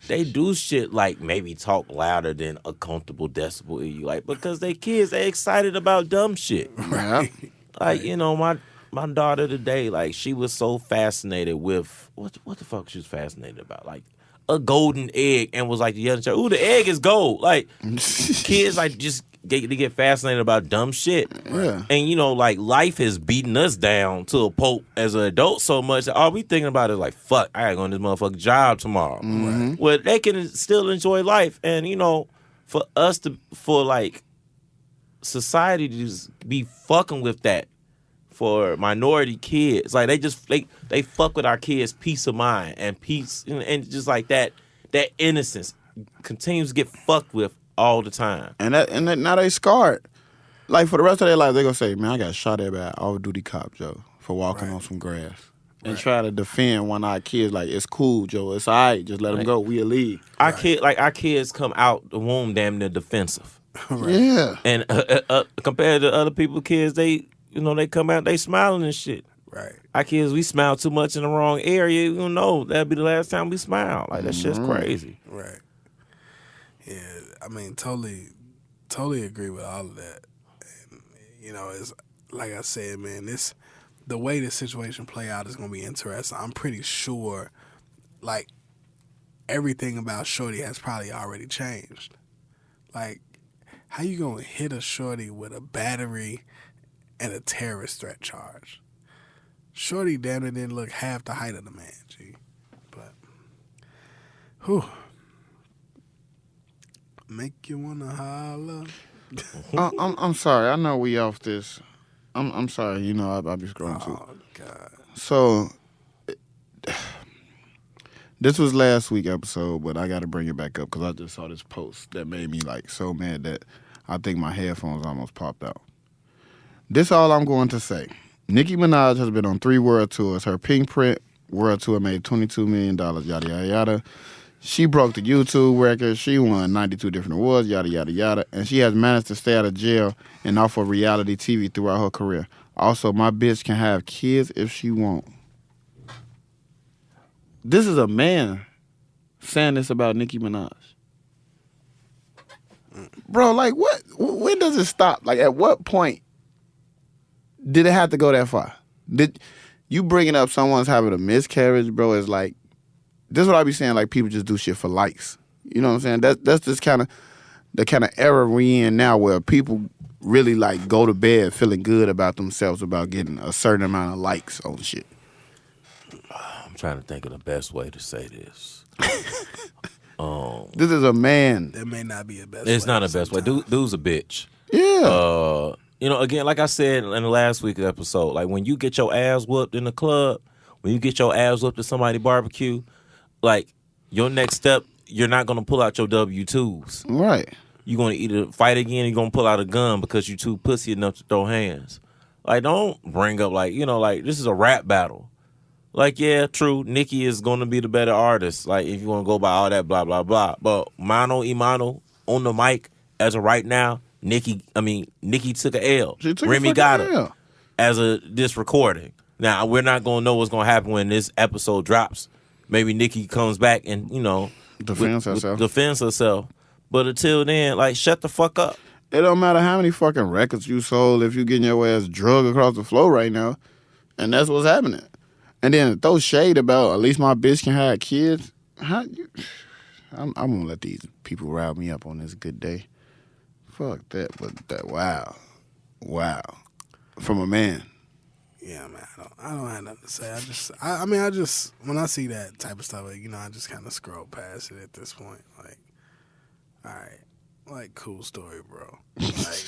They do shit like maybe talk louder than a comfortable decibel in you. Like, because they kids, they excited about dumb shit. Right. Like, my daughter today, like, she was so fascinated with, what the fuck she was fascinated about? Like, a golden egg, and was like, the other child, ooh, the egg is gold. Like, kids, like, just get fascinated about dumb shit. Yeah. And, like, life has beaten us down to a pulp as an adult so much that all we thinking about is like, fuck, I gotta go on this motherfucking job tomorrow. Mm-hmm. Well, they can still enjoy life. And, for us for society to just be fucking with that for minority kids. Like, they fuck with our kids' peace of mind and peace, and just like that innocence continues to get fucked with all the time. And now they scarred. Like, for the rest of their life, they're going to say, man, I got shot at by an off-duty cop, Joe, for walking on some grass. And try to defend one of our kids like, it's cool, Joe. It's all right. Just let them go. We'll leave. Our kids come out the womb damn near defensive. Yeah. And compared to other people's kids, they come out, they smiling and shit. Right. Our kids, we smile too much in the wrong area. That'll be the last time we smile. Like, that shit's crazy. Right. Yeah, I mean, totally agree with all of that. And, it's like I said, man, the way this situation play out is going to be interesting. I'm pretty sure, like, everything about Shorty has probably already changed. Like, how you going to hit a Shorty with a battery and a terrorist threat charge? Shorty damn near didn't look half the height of the man, G. But, whew. Make you wanna holler. I'm sorry. I know we off this. I'm sorry. You know, I'll be scrolling too. Oh God. So this was last week episode, but I got to bring it back up because I just saw this post that made me like so mad that I think my headphones almost popped out. This all I'm going to say. Nicki Minaj has been on 3 world tours. Her Pink Print world tour made $22 million, yada, yada, yada. She broke the YouTube record. She won 92 different awards, yada, yada, yada. And she has managed to stay out of jail and off of reality TV throughout her career. Also, my bitch can have kids if she want. This is a man saying this about Nicki Minaj. Bro, like, what? When does it stop? Like, at what point did it have to go that far? Did you bringing up someone's having a miscarriage, bro? Is like, this is what I be saying. Like, people just do shit for likes. You know what I'm saying? That's just kind of the kind of era we in now, where people really like go to bed feeling good about themselves about getting a certain amount of likes on shit. I'm trying to think of the best way to say this. This is a man. That may not be a best. It's way not a best way. Dude's a bitch. Yeah. You know, again, like I said in the last week's episode, like when you get your ass whooped in the club, when you get your ass whooped at somebody's barbecue, like your next step, you're not gonna pull out your W-2s. Right. You're gonna either fight again, or you're gonna pull out a gun because you too pussy enough to throw hands. Like, don't bring up like, you know, like this is a rap battle. Like, yeah, true, Nicki is gonna be the better artist. Like, if you wanna go by all that blah blah blah, but mano y mano on the mic as of right now, Nicki took a L. Remy got her as a this recording. Now we're not gonna know what's gonna happen when this episode drops. Maybe Nicki comes back and, you know, defends herself. But until then, like, shut the fuck up. It don't matter how many fucking records you sold if you getting your ass drug across the floor right now, and that's what's happening. And then throw shade about at least my bitch can have kids. I'm gonna let these people rile me up on this good day. Fuck that, but that wow, from a man. Yeah, man. I don't have nothing to say. I just when I see that type of stuff, like, you know, I just kind of scroll past it at this point. Like, all right, like, cool story, bro. Like,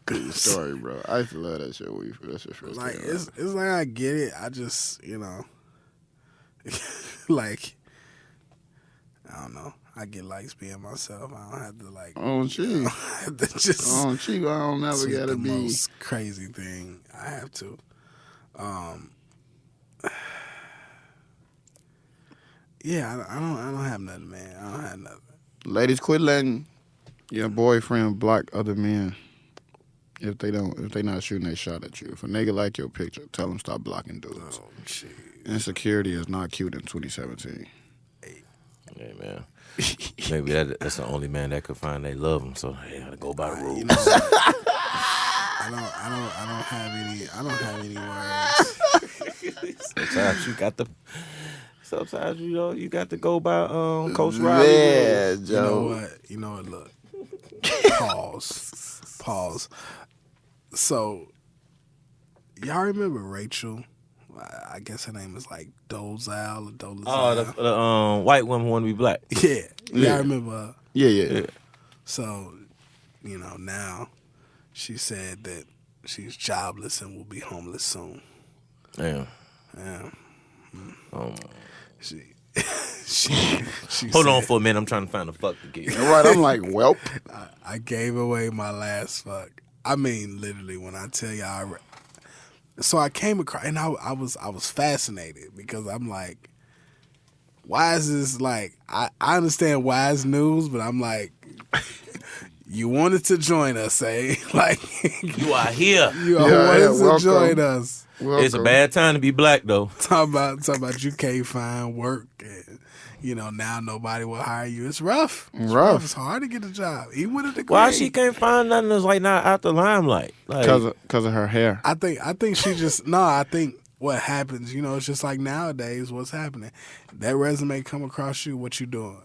cool story, bro. I used to love that shit when that shit first like, came out. it's like I get it. I just, you know, like, I don't know. I get likes being myself. I don't have to like. On cheek. On cheek. I don't never gotta be. Most crazy thing I have to. Yeah, I don't have nothing, man. I don't have nothing. Ladies, quit letting your boyfriend block other men if they not shooting their shot at you. If a nigga like your picture, tell him stop blocking dudes. Oh, jeez. Insecurity is not cute in 2017. Hey, man. Maybe that's the only man that could find they love him, so they gotta go by the rules. You know, I don't have any words. Sometimes you got to go by Coach Riley. Yeah, Joe. You know what? Look. Pause. So, y'all remember Rachel? I guess her name is like Dolezal or Dolezal. Oh, the white woman want to be black. Yeah. I remember her. Yeah. So, you know, now she said that she's jobless and will be homeless soon. Damn. Yeah. She Hold on for a minute. I'm trying to find the fuck to get. Right, I'm like, welp. I gave away my last fuck. I mean, literally, when I tell y'all. So I came across, and I was fascinated because I'm like, why is this like? I understand why it's news, but I'm like, you wanted to join us, eh? Like, you are here. You wanted to join us. Welcome. It's a bad time to be black, though. Talking about you can't find work, and you know now nobody will hire you. It's rough. It's hard to get a job, even with a degree. Why she can't find nothing that's like not out the limelight? Because of her hair. I think she just I think what happens, you know, it's just like nowadays. What's happening? That resume come across you. What you doing?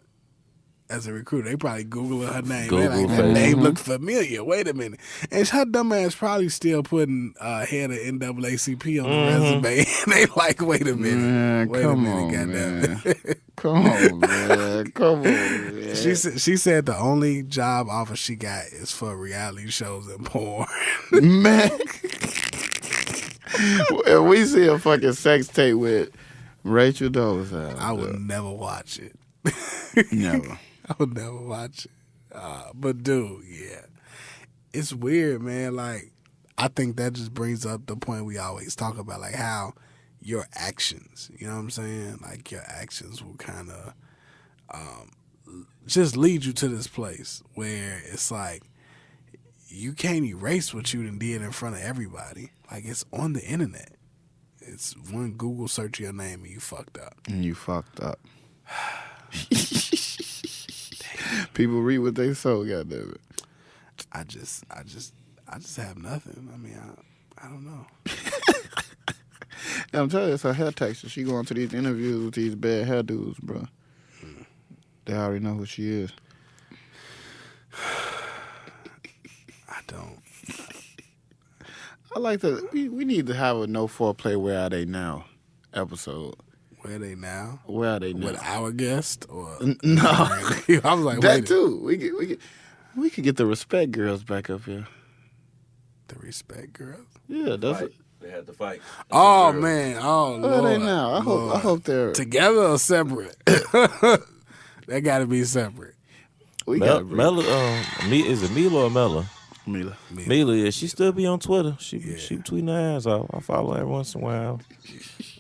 As a recruiter, they probably Googling her name. They're like, that name look familiar. Wait a minute. And her dumb ass probably still putting head of NAACP on the resume. And they like, wait a minute. Man, Wait come a minute, on, goddamn man. it. Come on, man. Come on, man. She said the only job offer she got is for reality shows and porn. Man. If we see a fucking sex tape with Rachel Dolezal, I would never watch it. never. I would never watch it. But dude, yeah. It's weird, man. Like, I think that just brings up the point we always talk about, like how your actions, you know what I'm saying? Like your actions will kind of just lead you to this place where it's like you can't erase what you done did in front of everybody. Like, it's on the internet. It's one Google search of your name and you fucked up. And you fucked up. People read what they sow, goddammit. I just have nothing. I mean, I don't know. I'm telling you, it's her hair texture. She going to these interviews with these bad hair dudes, bro. They already know who she is. I don't. I like to. We need to have a no foreplay. Where are they now? Episode. Where are they now? Where are they now? With our guest or no? I was like, that wait too. We could get the respect girls back up here. The respect girls. Yeah, that's. They had to fight. Oh man! Oh Lord! Where are they now? I hope they're together or separate. They got to be separate. We got Mela. Is it Mila or Mela? Mila. Yeah, she still be on Twitter. She tweeting her ass off. I follow her once in a while.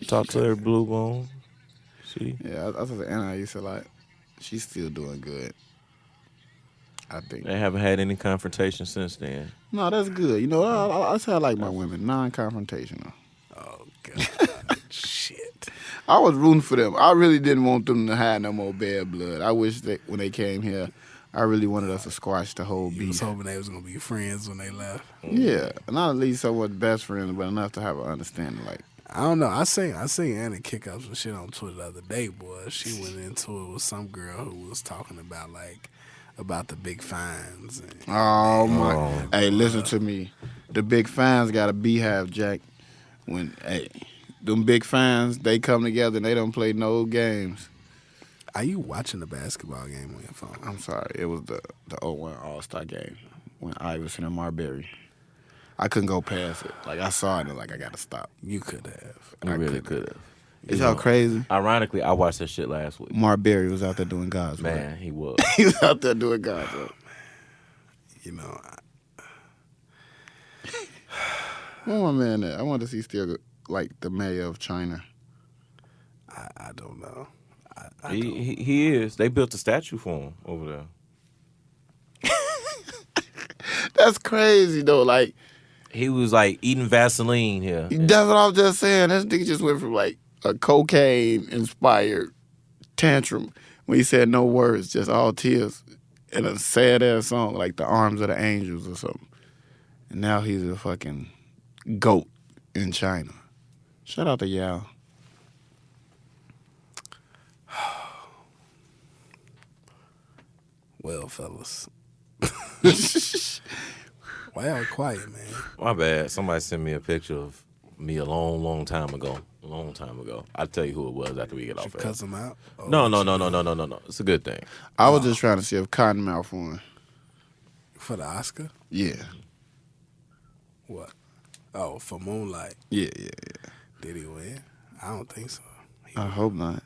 Talk to her blue bone. Yeah, I thought Anna used to like. She's still doing good. I think they haven't had any confrontation since then. No, that's good. You know, I say I like my women non-confrontational. Oh God, shit! I was rooting for them. I really didn't want them to have no more bad blood. I wish that when they came here, I really wanted us to squash the whole beef. You was hoping they was gonna be friends when they left. Yeah, not at least somewhat best friends, but enough to have an understanding. Like, I don't know. I seen Anna kick up some shit on Twitter the other day, boy. She went into it with some girl who was talking about the big fines. Oh my! Hey, listen to me. The big fines got a beehive, Jack. When them big fines, they come together and they don't play no games. Are you watching the basketball game on your phone? I'm sorry. It was the 01 All-Star game when Iverson and Marbury. I couldn't go past it. Like, I saw it and like I got to stop. You could have. You really could have. Is y'all crazy? Ironically, I watched that shit last week. Marbury was out there doing God's work. Man, he was. He was out there doing God's work. You know, Where my man at? I want to see still like the mayor of China. I don't know. He is. They built a statue for him over there. That's crazy though. Like, he was like eating Vaseline here. That's what I was just saying. This nigga just went from like a cocaine-inspired tantrum when he said no words, just all tears, in a sad-ass song like The Arms of the Angels or something. And now he's a fucking goat in China. Shout out to Yao. Well, fellas. Why y'all quiet, man? My bad. Somebody sent me a picture of me a long time ago. I'll tell you who it was after we get off. Cuss him out? No. It's a good thing. I was just trying to see if Cottonmouth won. For the Oscar? Yeah. What? Oh, for Moonlight. Yeah. Did he win? I don't think so. I hope not.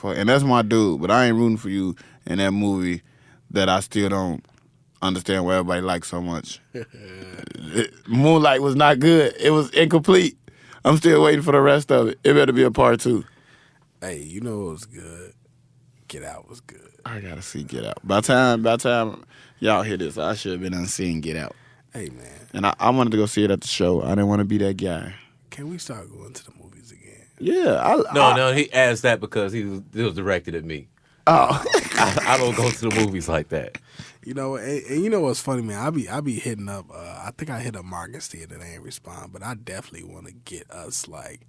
And that's my dude, but I ain't rooting for you in that movie that I still don't understand why everybody likes so much. Moonlight was not good. It was incomplete. I'm still waiting for the rest of it. It better be a part 2. Hey, you know what was good? Get Out was good. I gotta see Get Out. By the time y'all hear this, I should have been seeing Get Out. Hey, man. And I wanted to go see it at the show. I didn't want to be that guy. Can we start going to the movies again? Yeah. No, he asked that because it was directed at me. Oh. I don't go to the movies like that. You know, and you know what's funny, man? I be hitting up. I think I hit up Marcus the other day and respond, but I definitely want to get us like,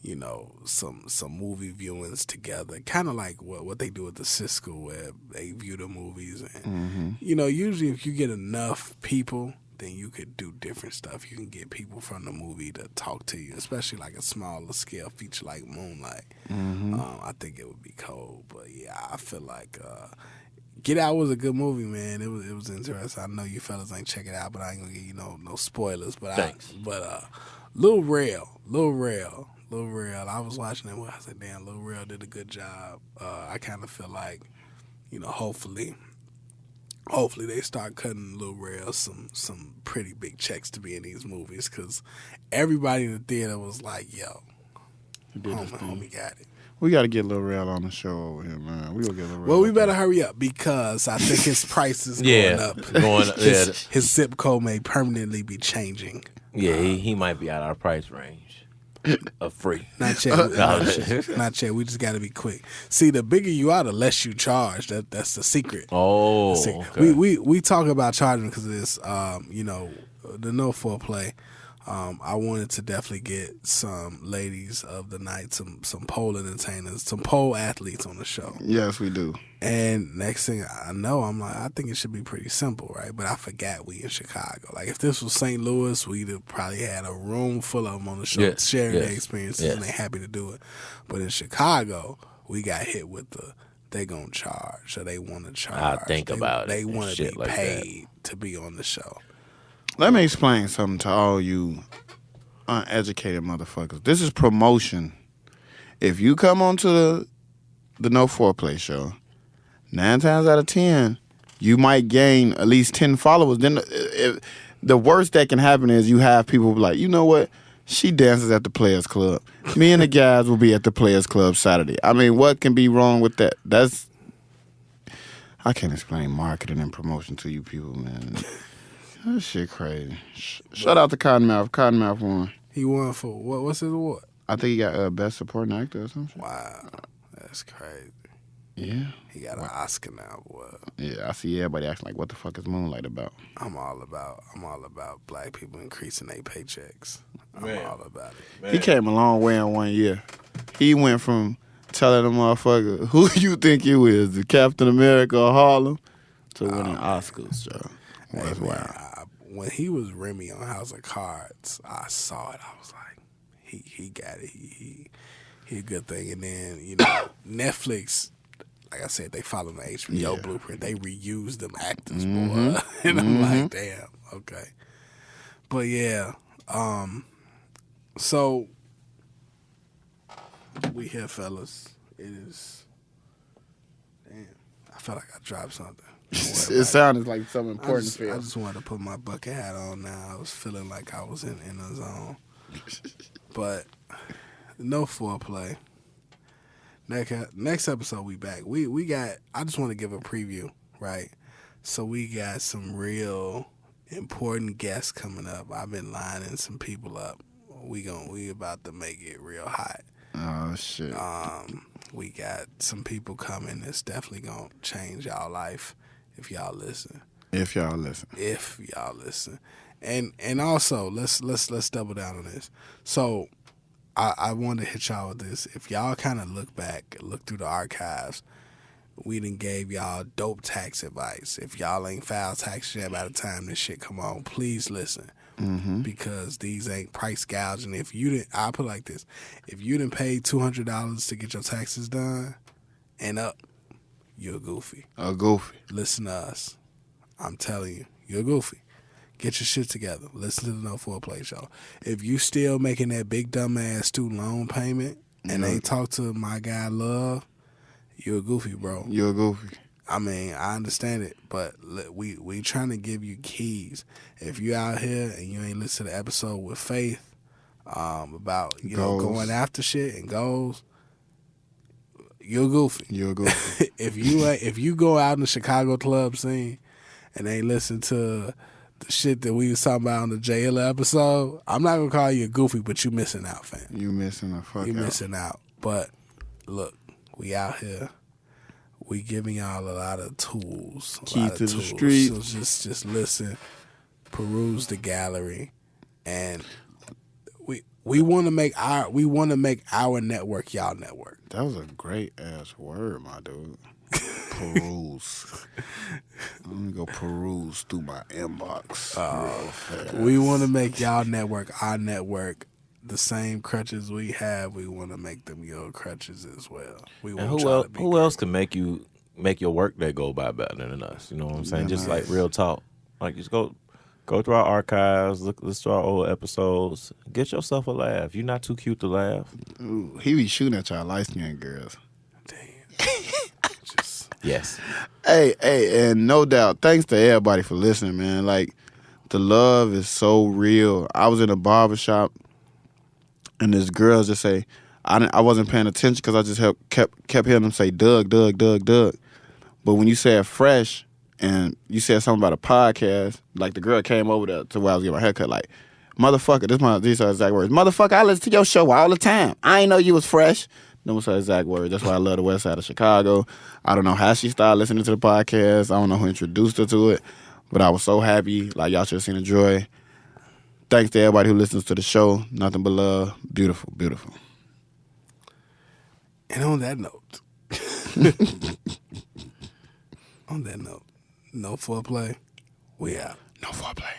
you know, some movie viewings together, kind of like what they do at the Cisco where they view the movies, and you know, usually if you get enough people, then you could do different stuff. You can get people from the movie to talk to you, especially like a smaller scale feature like Moonlight. I think it would be cold. But yeah, I feel like Get Out was a good movie, man. It was interesting. I know you fellas ain't check it out, but I ain't gonna give you no spoilers. But Thanks. Lil Rel. I was watching it. I said, damn, Lil Rel did a good job. I kind of feel like, hopefully they start cutting Lil Rel some pretty big checks to be in these movies, because everybody in the theater was like, yo, homie got it. We got to get Lil Rel on the show over here, man. We gonna get Lil Rel. Well, we better hurry up, because I think his price is going up. His zip code may permanently be changing. Yeah, he might be out of our price range of free. Not yet. Not yet. We just got to be quick. See, the bigger you are, the less you charge. That's the secret. Oh, okay. We talk about charging because of this. The no foreplay. I wanted to definitely get some ladies of the night, some pole entertainers, some pole athletes on the show. Yes, we do. And next thing I know, I'm like, I think it should be pretty simple, right? But I forgot we in Chicago. Like, if this was St. Louis, we'd have probably had a room full of them on the show sharing their experiences, and they happy to do it. But in Chicago, we got hit with they gonna charge, or they want to charge. I think about it. They want to be like paid to be on the show. Let me explain something to all you uneducated motherfuckers. This is promotion. If you come onto the No Foreplay show, 9 times out of 10, you might gain at least 10 followers. Then the worst that can happen is you have people be like, you know what? She dances at the Players Club. Me and the guys will be at the Players Club Saturday. I mean, what can be wrong with that? I can't explain marketing and promotion to you people, man. That shit crazy. Shout out to Cottonmouth. Cottonmouth won. He won for what? What's his award? I think he got Best Supporting Actor or something. Wow, that's crazy. Yeah. He got an Oscar now, boy. Yeah, I see everybody acting like, what the fuck is Moonlight about? I'm all about black people increasing their paychecks. I'm all about it. Man. He came a long way in 1 year. He went from telling the motherfucker, who you think you is, the Captain America of Harlem, to winning Oscars, Joe. That's wild. When he was Remy on House of Cards, I saw it. I was like, he got it. He a good thing. And then, Netflix, like I said, they follow the HBO blueprint. They reuse them actors, boy. And I'm like, damn, okay. But yeah, so we here, fellas. It is, damn, I felt like I dropped something. It sounded like something important. I just wanted to put my bucket hat on now. I was feeling like I was in the zone. But no foreplay. Next episode we back. We got, I just want to give a preview, right? So we got some real important guests coming up. I've been lining some people up. We about to make it real hot. Oh shit. We got some people coming that's definitely gonna change y'all life. If y'all listen. And also, let's double down on this. So I want to hit y'all with this. If y'all kind of look through the archives, we done gave y'all dope tax advice. If y'all ain't filed taxes yet by the time this shit come on, please listen. Because these ain't price gouging. I'll put it like this. If you done paid $200 to get your taxes done and up, you're a goofy. Listen to us. I'm telling you, you're a goofy. Get your shit together. Listen to the No Foreplay show. If you still making that big dumbass student loan payment and ain't talk to my guy Love, you're a goofy, bro. You're a goofy. I mean, I understand it, but we trying to give you keys. If you out here and you ain't listen to the episode with Faith about going after shit and goals, you're goofy. If you go out in the Chicago club scene and ain't listen to the shit that we was talking about on the JL episode, I'm not gonna call you a goofy, but you missing out, fam. You missing out. But look, we out here. We giving y'all a lot of tools. Key to the street. So just listen, peruse the gallery, and we want to make our network y'all network. That was a great ass word, my dude. peruse. Let me go peruse through my inbox real fast. We want to make y'all network, our network, the same crutches we have. We want to make them your crutches as well. We And want who else can make your work day go by better than us? You know what I'm saying? Just like real talk. Like just go through our archives, listen to our old episodes. Get yourself a laugh. You're not too cute to laugh. Ooh, he be shooting at y'all light skinned girls. Yes. Hey, and no doubt, thanks to everybody for listening, man. Like, the love is so real. I was in a barbershop, and this girl just say, I wasn't paying attention because I just kept hearing them say, Doug. But when you said fresh, and you said something about a podcast, like the girl came over there to where I was getting my haircut, like, motherfucker, these are exact words. Motherfucker, I listen to your show all the time. I ain't know you was fresh. Them was her exact words. That's why I love the west side of Chicago. I don't know how she started listening to the podcast. I don't know who introduced her to it. But I was so happy. Like, y'all should have seen the joy. Thanks to everybody who listens to the show. Nothing but love. Beautiful, beautiful. And on that note, no foreplay, we out. No foreplay.